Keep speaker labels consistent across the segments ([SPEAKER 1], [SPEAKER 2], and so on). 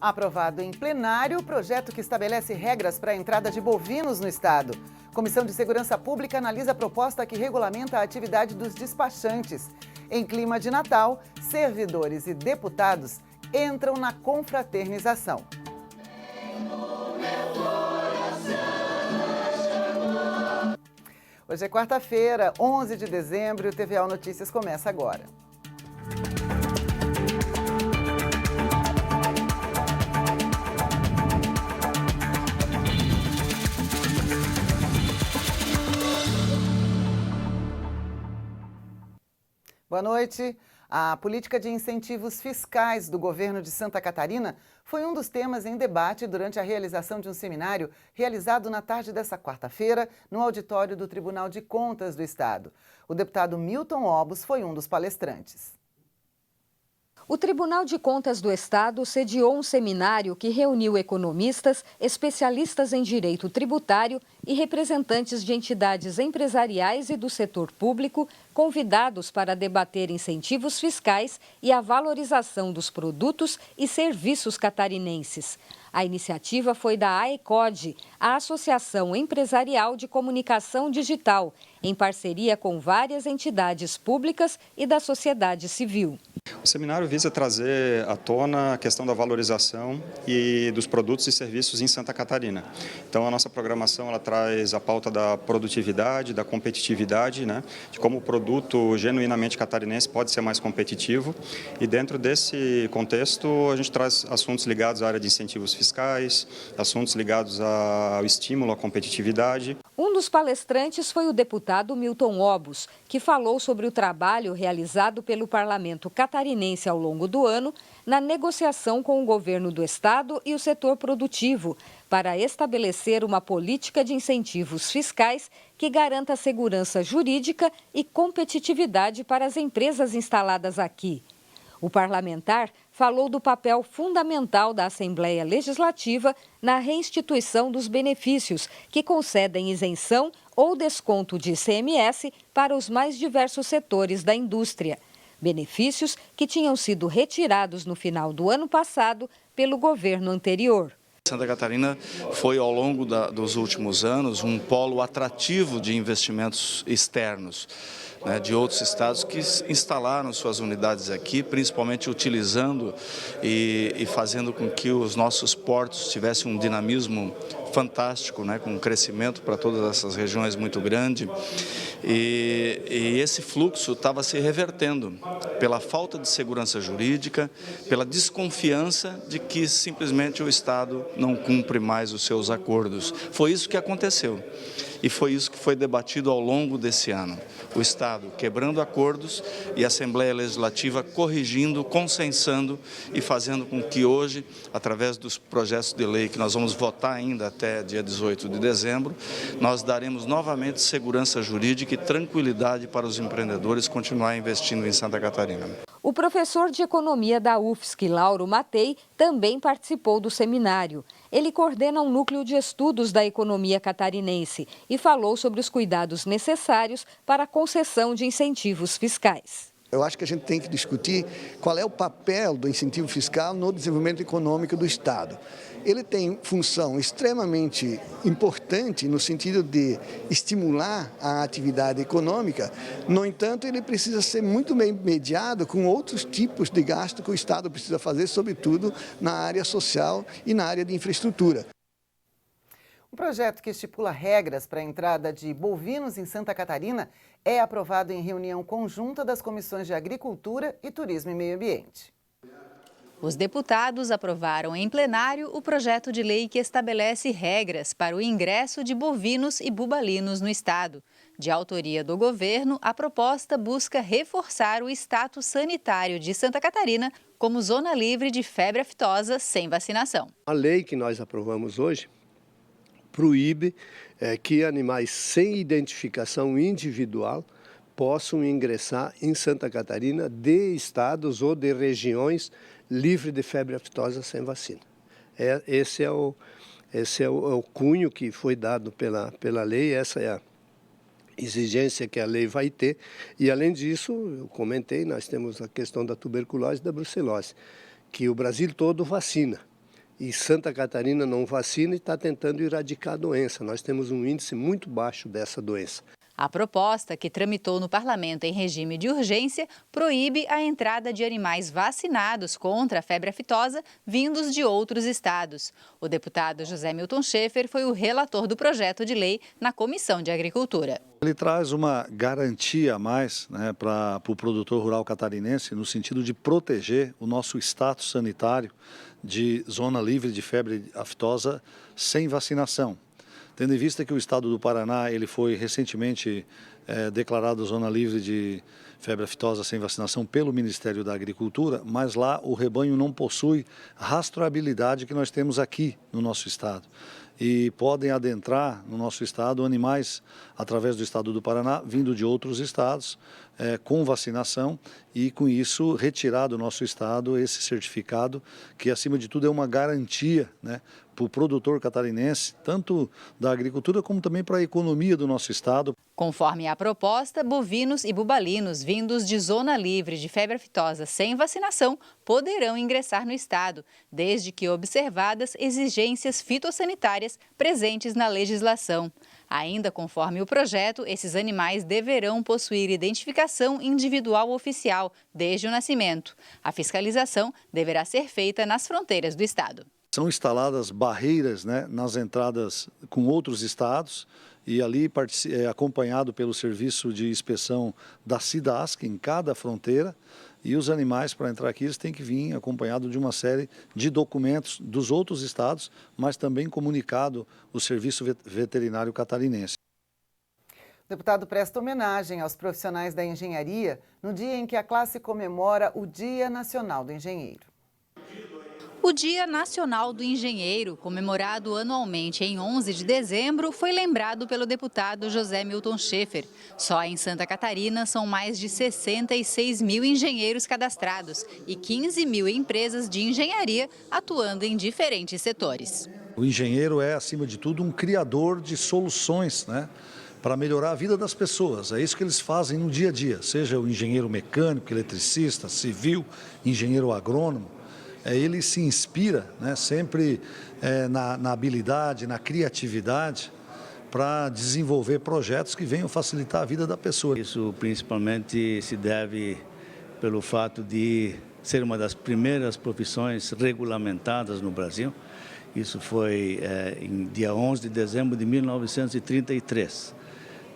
[SPEAKER 1] Aprovado em plenário o projeto que estabelece regras para a entrada de bovinos no estado. Comissão de Segurança Pública analisa a proposta que regulamenta a atividade dos despachantes. Em clima de Natal, servidores e deputados entram na confraternização. Hoje é quarta-feira, 11 de dezembro, e o TVO Notícias começa agora. Boa noite. A política de incentivos fiscais do governo de Santa Catarina foi um dos temas em debate durante a realização de um seminário realizado na tarde desta quarta-feira no auditório do Tribunal de Contas do Estado. O deputado Milton Obos foi um dos palestrantes.
[SPEAKER 2] O Tribunal de Contas do Estado sediou um seminário que reuniu economistas, especialistas em direito tributário e representantes de entidades empresariais e do setor público, convidados para debater incentivos fiscais e a valorização dos produtos e serviços catarinenses. A iniciativa foi da AECOD, a Associação Empresarial de Comunicação Digital, em parceria com várias entidades públicas e da sociedade civil.
[SPEAKER 3] O seminário visa trazer à tona a questão da valorização e dos produtos e serviços em Santa Catarina. Então, a nossa programação ela traz a pauta da produtividade, da competitividade, de como o produto genuinamente catarinense pode ser mais competitivo. E dentro desse contexto, a gente traz assuntos ligados à área de incentivos fiscais, assuntos ligados ao estímulo à competitividade.
[SPEAKER 2] Um dos palestrantes foi o deputado Milton Obos, que falou sobre o trabalho realizado pelo Parlamento catarinense ao longo do ano na negociação com o governo do estado e o setor produtivo para estabelecer uma política de incentivos fiscais que garanta segurança jurídica e competitividade para as empresas instaladas aqui. O parlamentar falou do papel fundamental da Assembleia Legislativa na reinstituição dos benefícios que concedem isenção ou desconto de ICMS para os mais diversos setores da indústria. Benefícios que tinham sido retirados no final do ano passado pelo governo anterior.
[SPEAKER 4] Santa Catarina foi, ao longo dos últimos anos, um polo atrativo de investimentos externos, de outros estados que instalaram suas unidades aqui, principalmente utilizando e fazendo com que os nossos portos tivessem um dinamismo fantástico, com um crescimento para todas essas regiões muito grande. E esse fluxo estava se revertendo pela falta de segurança jurídica, pela desconfiança de que simplesmente o Estado não cumpre mais os seus acordos. Foi isso que aconteceu e foi isso que foi debatido ao longo desse ano. O Estado quebrando acordos e a Assembleia Legislativa corrigindo, consensando e fazendo com que hoje, através dos projetos de lei que nós vamos votar ainda até dia 18 de dezembro, nós daremos novamente segurança jurídica e tranquilidade para os empreendedores continuar investindo em Santa Catarina.
[SPEAKER 2] O professor de Economia da UFSC, Lauro Matei, também participou do seminário. Ele coordena um núcleo de estudos da economia catarinense e falou sobre os cuidados necessários para a concessão de incentivos fiscais.
[SPEAKER 5] Eu acho que a gente tem que discutir qual é o papel do incentivo fiscal no desenvolvimento econômico do Estado. Ele tem função extremamente importante no sentido de estimular a atividade econômica, no entanto, ele precisa ser muito bem mediado com outros tipos de gasto que o Estado precisa fazer, sobretudo na área social e na área de infraestrutura.
[SPEAKER 1] Um projeto que estipula regras para a entrada de bovinos em Santa Catarina é aprovado em reunião conjunta das comissões de Agricultura e Turismo e Meio Ambiente.
[SPEAKER 6] Os deputados aprovaram em plenário o projeto de lei que estabelece regras para o ingresso de bovinos e bubalinos no estado. De autoria do governo, a proposta busca reforçar o status sanitário de Santa Catarina como zona livre de febre aftosa sem vacinação.
[SPEAKER 7] A lei que nós aprovamos hoje proíbe que animais sem identificação individual possam ingressar em Santa Catarina de estados ou de regiões livres de febre aftosa sem vacina. Esse é o cunho que foi dado pela lei, essa é a exigência que a lei vai ter. E, além disso, eu comentei, nós temos a questão da tuberculose e da brucelose, que o Brasil todo vacina. e Santa Catarina não vacina e está tentando erradicar a doença. Nós temos um índice muito baixo dessa doença.
[SPEAKER 6] A proposta, que tramitou no parlamento em regime de urgência, proíbe a entrada de animais vacinados contra a febre aftosa vindos de outros estados. O deputado José Milton Schaefer foi o relator do projeto de lei na Comissão de Agricultura.
[SPEAKER 8] Ele traz uma garantia a mais, né, para o produtor rural catarinense, no sentido de proteger o nosso status sanitário de zona livre de febre aftosa sem vacinação. Tendo em vista que o estado do Paraná ele foi recentemente declarado zona livre de febre aftosa sem vacinação pelo Ministério da Agricultura, mas lá o rebanho não possui rastreabilidade que nós temos aqui no nosso estado. E podem adentrar no nosso estado animais, através do estado do Paraná, vindo de outros estados, com vacinação e, com isso, retirar do nosso estado esse certificado, que, acima de tudo, é uma garantia, né, para o produtor catarinense, tanto da agricultura como também para a economia do nosso estado.
[SPEAKER 6] Conforme a proposta, bovinos e bubalinos vindos de zona livre de febre aftosa sem vacinação poderão ingressar no estado, desde que observadas exigências fitossanitárias presentes na legislação. Ainda conforme o projeto, esses animais deverão possuir identificação individual oficial desde o nascimento. A fiscalização deverá ser feita nas fronteiras do estado.
[SPEAKER 8] São instaladas barreiras, né, nas entradas com outros estados e ali acompanhado pelo serviço de inspeção da SIDASC em cada fronteira. E os animais, para entrar aqui, eles têm que vir acompanhado de uma série de documentos dos outros estados, mas também comunicado o Serviço Veterinário Catarinense.
[SPEAKER 1] O deputado presta homenagem aos profissionais da engenharia no dia em que a classe comemora o Dia Nacional do Engenheiro.
[SPEAKER 6] O Dia Nacional do Engenheiro, comemorado anualmente em 11 de dezembro, foi lembrado pelo deputado José Milton Schaefer. Só em Santa Catarina são mais de 66 mil engenheiros cadastrados e 15 mil empresas de engenharia atuando em diferentes setores.
[SPEAKER 8] O engenheiro é, acima de tudo, um criador de soluções, né, para melhorar a vida das pessoas. É isso que eles fazem no dia a dia, seja o engenheiro mecânico, eletricista, civil, engenheiro agrônomo. Ele se inspira, né, sempre na habilidade, na criatividade, para desenvolver projetos que venham facilitar a vida da pessoa.
[SPEAKER 9] Isso principalmente se deve pelo fato de ser uma das primeiras profissões regulamentadas no Brasil. Isso foi em dia 11 de dezembro de 1933.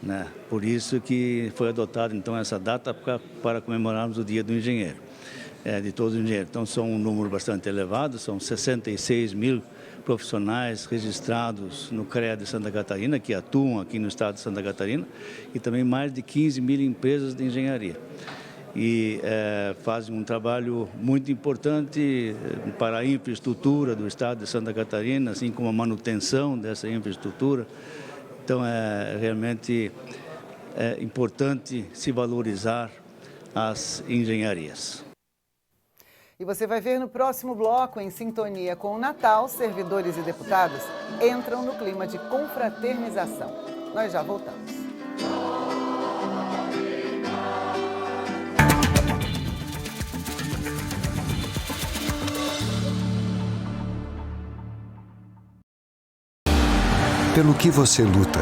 [SPEAKER 9] Né? Por isso que foi adotada então essa data para comemorarmos o Dia do Engenheiro. De todos os engenheiros. Então, são um número bastante elevado, são 66 mil profissionais registrados no CREA de Santa Catarina, que atuam aqui no estado de Santa Catarina, e também mais de 15 mil empresas de engenharia. E fazem um trabalho muito importante para a infraestrutura do estado de Santa Catarina, assim como a manutenção dessa infraestrutura. Então, é realmente importante se valorizar as engenharias.
[SPEAKER 1] E você vai ver no próximo bloco, em sintonia com o Natal, servidores e deputados entram no clima de confraternização. Nós já voltamos.
[SPEAKER 10] Pelo que você luta?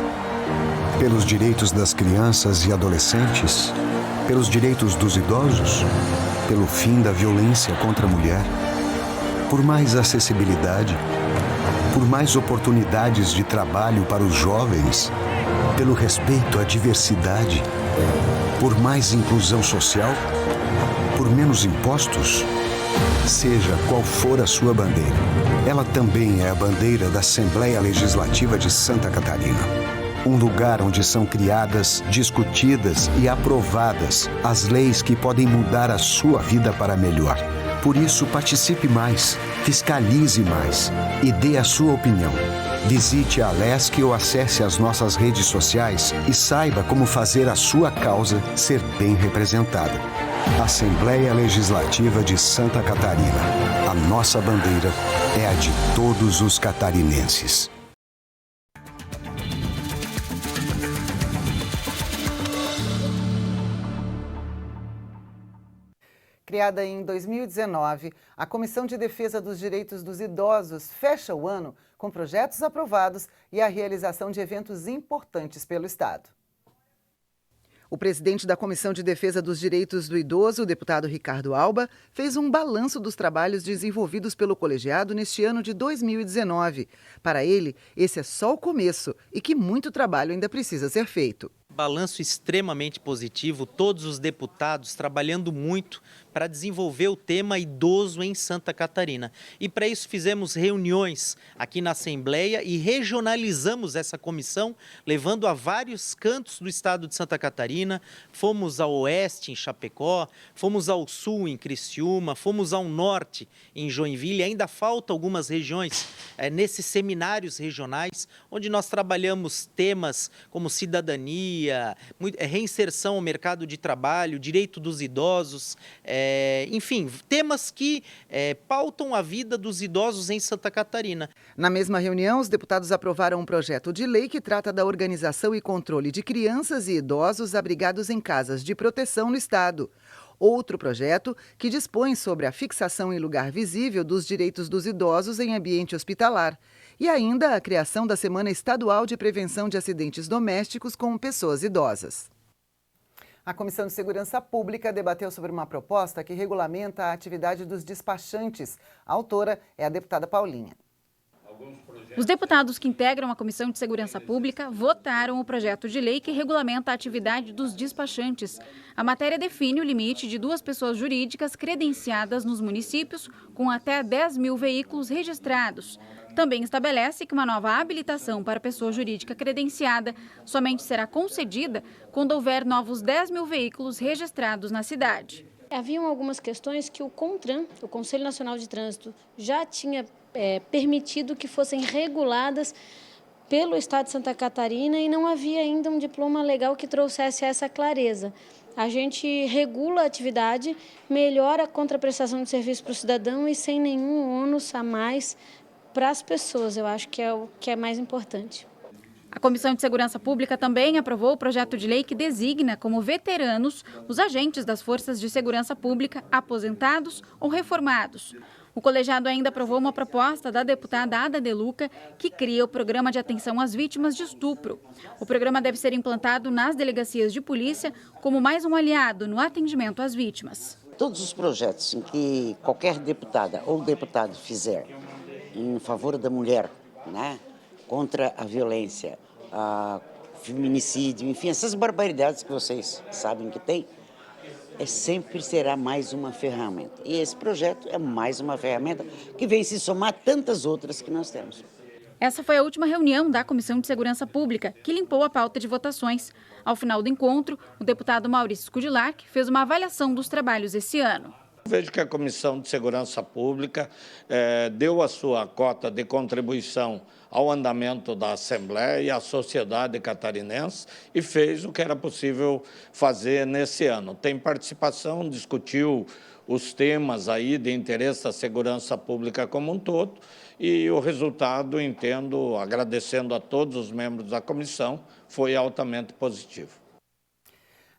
[SPEAKER 10] Pelos direitos das crianças e adolescentes? Pelos direitos dos idosos? Pelo fim da violência contra a mulher? Por mais acessibilidade? Por mais oportunidades de trabalho para os jovens? Pelo respeito à diversidade? Por mais inclusão social? Por menos impostos? Seja qual for a sua bandeira, ela também é a bandeira da Assembleia Legislativa de Santa Catarina. Um lugar onde são criadas, discutidas e aprovadas as leis que podem mudar a sua vida para melhor. Por isso, participe mais, fiscalize mais e dê a sua opinião. Visite a Alesc ou acesse as nossas redes sociais e saiba como fazer a sua causa ser bem representada. Assembleia Legislativa de Santa Catarina. A nossa bandeira é a de todos os catarinenses.
[SPEAKER 1] Criada em 2019, a Comissão de Defesa dos Direitos dos Idosos fecha o ano com projetos aprovados e a realização de eventos importantes pelo Estado. O presidente da Comissão de Defesa dos Direitos do Idoso, o deputado Ricardo Alba, fez um balanço dos trabalhos desenvolvidos pelo colegiado neste ano de 2019. Para ele, esse é só o começo e que muito trabalho ainda precisa ser feito.
[SPEAKER 11] Balanço extremamente positivo, todos os deputados trabalhando muito para desenvolver o tema idoso em Santa Catarina. E para isso fizemos reuniões aqui na Assembleia e regionalizamos essa comissão, levando a vários cantos do estado de Santa Catarina. Fomos ao oeste, em Chapecó, fomos ao sul, em Criciúma, fomos ao norte, em Joinville. Ainda falta algumas regiões nesses seminários regionais, onde nós trabalhamos temas como cidadania, reinserção ao mercado de trabalho, direito dos idosos, enfim, temas que pautam a vida dos idosos em Santa Catarina.
[SPEAKER 1] Na mesma reunião, os deputados aprovaram um projeto de lei que trata da organização e controle de crianças e idosos abrigados em casas de proteção no Estado. Outro projeto que dispõe sobre a fixação em lugar visível dos direitos dos idosos em ambiente hospitalar. E ainda a criação da Semana Estadual de Prevenção de Acidentes Domésticos com Pessoas Idosas. A Comissão de Segurança Pública debateu sobre uma proposta que regulamenta a atividade dos despachantes. A autora é a deputada Paulinha.
[SPEAKER 12] Os deputados que integram a Comissão de Segurança Pública votaram o projeto de lei que regulamenta a atividade dos despachantes. A matéria define o limite de 2 pessoas jurídicas credenciadas nos municípios com até 10 mil veículos registrados. Também estabelece que uma nova habilitação para pessoa jurídica credenciada somente será concedida quando houver novos 10 mil veículos registrados na cidade.
[SPEAKER 13] Haviam algumas questões que o CONTRAN, o Conselho Nacional de Trânsito, já tinha permitido que fossem reguladas pelo Estado de Santa Catarina e não havia ainda um diploma legal que trouxesse essa clareza. A gente regula a atividade, melhora a contraprestação de serviço para o cidadão e sem nenhum ônus a mais para as pessoas. Eu acho que é o que é mais importante.
[SPEAKER 12] A Comissão de Segurança Pública também aprovou o projeto de lei que designa como veteranos os agentes das Forças de Segurança Pública aposentados ou reformados. O colegiado ainda aprovou uma proposta da deputada Ada De Luca, que cria o Programa de Atenção às Vítimas de Estupro. O programa deve ser implantado nas delegacias de polícia como mais um aliado no atendimento às vítimas.
[SPEAKER 14] Todos os projetos em que qualquer deputada ou deputado fizer em favor da mulher, né, contra a violência, a feminicídio, enfim, essas barbaridades que vocês sabem que tem, sempre será mais uma ferramenta. E esse projeto é mais uma ferramenta que vem se somar a tantas outras que nós temos.
[SPEAKER 12] Essa foi a última reunião da Comissão de Segurança Pública, que limpou a pauta de votações. Ao final do encontro, o deputado Maurício Skudilak fez uma avaliação dos trabalhos esse ano.
[SPEAKER 15] Vejo que a Comissão de Segurança Pública deu a sua cota de contribuição ao andamento da Assembleia e à sociedade catarinense e fez o que era possível fazer nesse ano. Tem participação, discutiu os temas aí de interesse da segurança pública como um todo e o resultado, entendo, agradecendo a todos os membros da comissão, foi altamente positivo.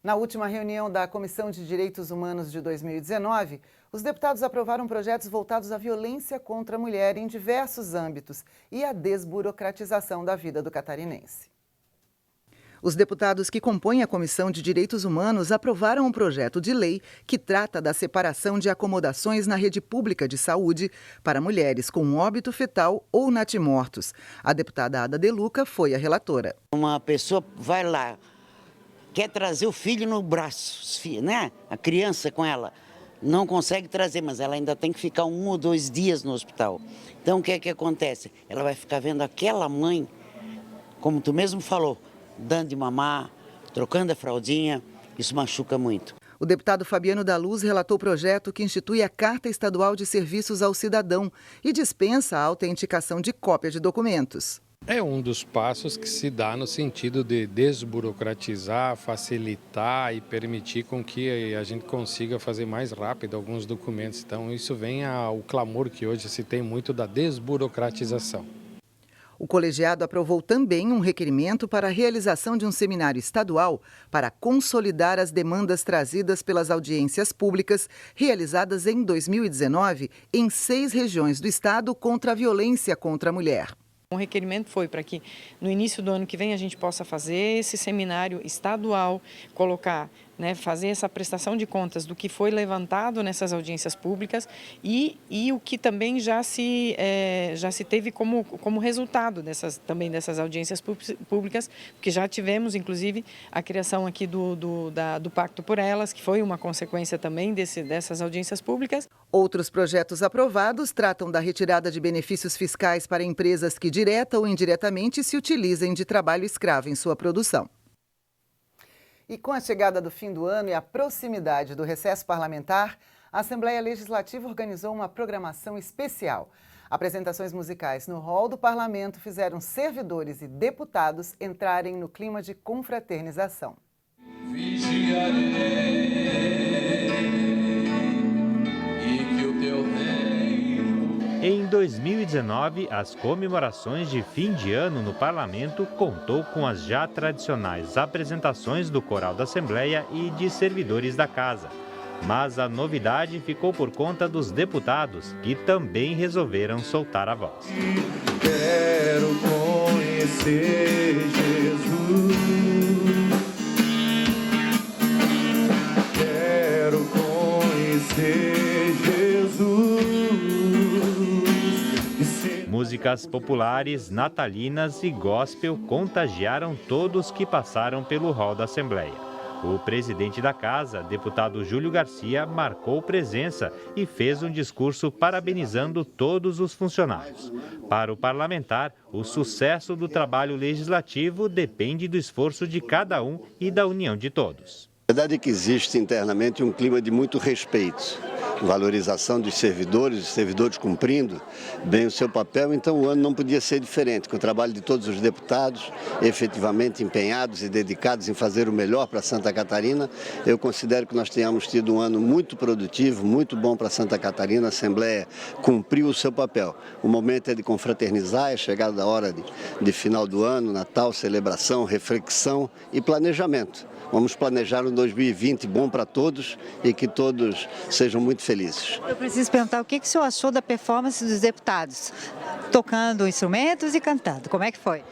[SPEAKER 1] Na última reunião da Comissão de Direitos Humanos de 2019, os deputados aprovaram projetos voltados à violência contra a mulher em diversos âmbitos e à desburocratização da vida do catarinense. Os deputados que compõem a Comissão de Direitos Humanos aprovaram um projeto de lei que trata da separação de acomodações na rede pública de saúde para mulheres com óbito fetal ou natimortos. A deputada Ada De Luca foi a relatora.
[SPEAKER 14] Uma pessoa vai lá, quer trazer o filho no braço, né? A criança com ela, não consegue trazer, mas ela ainda tem que ficar 1 ou 2 dias no hospital. Então, o que é que acontece? Ela vai ficar vendo aquela mãe, como tu mesmo falou, dando de mamar, trocando a fraldinha, isso machuca muito.
[SPEAKER 1] O deputado Fabiano da Luz relatou o projeto que institui a Carta Estadual de Serviços ao Cidadão e dispensa a autenticação de cópia de documentos.
[SPEAKER 16] É um dos passos que se dá no sentido de desburocratizar, facilitar e permitir com que a gente consiga fazer mais rápido alguns documentos. Então, isso vem ao clamor que hoje se tem muito da desburocratização.
[SPEAKER 1] O colegiado aprovou também um requerimento para a realização de um seminário estadual para consolidar as demandas trazidas pelas audiências públicas realizadas em 2019 em 6 regiões do estado contra a violência contra a mulher.
[SPEAKER 17] O requerimento foi para que no início do ano que vem a gente possa fazer esse seminário estadual, colocar, fazer essa prestação de contas do que foi levantado nessas audiências públicas e o que também já se teve como resultado dessas audiências públicas, porque já tivemos, inclusive, a criação aqui do Pacto por Elas, que foi uma consequência também dessas audiências públicas.
[SPEAKER 1] Outros projetos aprovados tratam da retirada de benefícios fiscais para empresas que direta ou indiretamente se utilizem de trabalho escravo em sua produção. E com a chegada do fim do ano e a proximidade do recesso parlamentar, a Assembleia Legislativa organizou uma programação especial. Apresentações musicais no hall do parlamento fizeram servidores e deputados entrarem no clima de confraternização.
[SPEAKER 18] Em 2019, as comemorações de fim de ano no parlamento contou com as já tradicionais apresentações do coral da Assembleia e de servidores da casa. Mas a novidade ficou por conta dos deputados, que também resolveram soltar a voz.
[SPEAKER 19] Quero conhecer Jesus. Quero conhecer Jesus.
[SPEAKER 18] Músicas populares, natalinas e gospel contagiaram todos que passaram pelo hall da Assembleia. O presidente da casa, deputado Júlio Garcia, marcou presença e fez um discurso parabenizando todos os funcionários. Para o parlamentar, o sucesso do trabalho legislativo depende do esforço de cada um e da união de todos.
[SPEAKER 20] A verdade é que existe internamente um clima de muito respeito, valorização dos servidores, os servidores cumprindo bem o seu papel, então o ano não podia ser diferente, com o trabalho de todos os deputados efetivamente empenhados e dedicados em fazer o melhor para Santa Catarina. Eu considero que nós tenhamos tido um ano muito produtivo, muito bom para Santa Catarina, a Assembleia cumpriu o seu papel. O momento é de confraternizar, é chegada a hora de final do ano, Natal, celebração, reflexão e planejamento. Vamos planejar um 2020 bom para todos e que todos sejam muito felizes.
[SPEAKER 21] Eu preciso perguntar o que o senhor achou da performance dos deputados, tocando instrumentos e cantando. Como é que foi?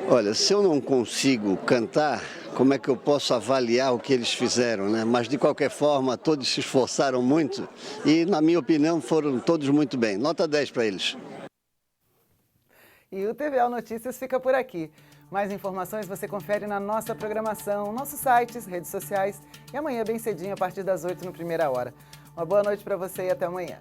[SPEAKER 20] Olha, se eu não consigo cantar, como é que eu posso avaliar o que eles fizeram, né? Mas de qualquer forma, todos se esforçaram muito e, na minha opinião, foram todos muito bem. Nota 10 para eles.
[SPEAKER 1] E o TVL Notícias fica por aqui. Mais informações você confere na nossa programação, nossos sites, redes sociais e amanhã bem cedinho a partir das 8 no Primeira Hora. Uma boa noite para você e até amanhã.